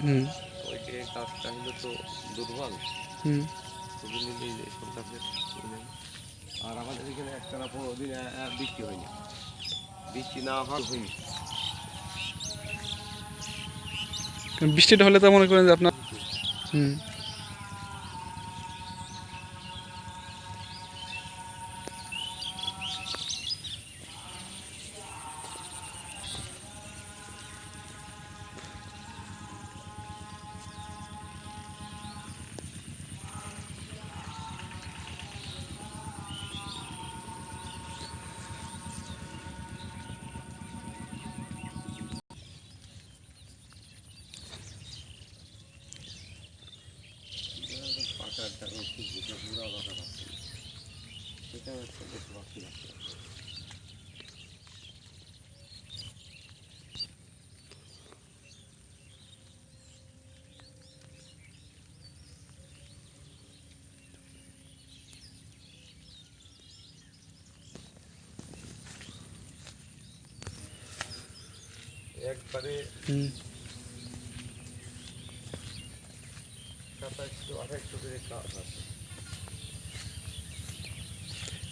হুম। ওইটা কাজটা হলো তো দুর্বল। হুম। ছবি নিলেই যে সরকারের নেই। আর আমাদের এখানে একটানা 15 দিন বৃষ্টি হয়নি। বৃষ্টি না হওয়ার হয়নি। বৃষ্টিটা হলে তো মনে করেন যে আপনার হুম পাকা একটা খুব পুরা পাকা পাচ্ছি না। সেটা একটা বেশ বাকি লাগছে। একবারে হুম 2700-2800 করে কাজ আছে।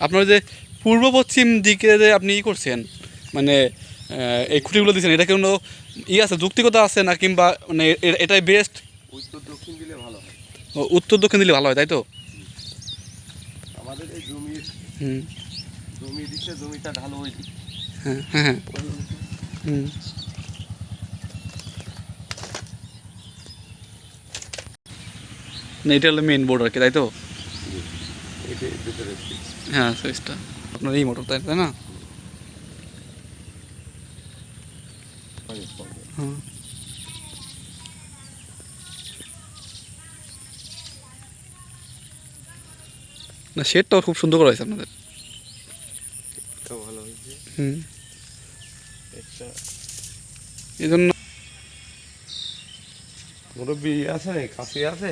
আপনার যে পূর্ব পশ্চিম দিকে যে আপনি ই করছেন মানে এই খুঁটিগুলো দিচ্ছেন এটা কোনো ই আছে যুক্তিকতা আছে না কিংবা মানে এটাই বেস্ট উত্তর দক্ষিণ দিলে ভালো হয়। উত্তর দক্ষিণ দিলে ভালো হয় তাই তো আমাদের এই জমির হুম জমি দিচ্ছে জমিটা ঢালু ওই দিক। হ্যাঁ হ্যাঁ হ্যাঁ হুম না এটা হলো মেইন বোর্ড আর কি তাই তো এটাই ভিতরে হ্যাঁ সুইচটা আপনার এই মোটর তাই তাই না হ্যাঁ না শেডটাও খুব সুন্দর করা হয়েছে আপনাদের ভালো হয়েছে। হুম একটা এই জন্য মুরব্বী আছে কাছে আছে।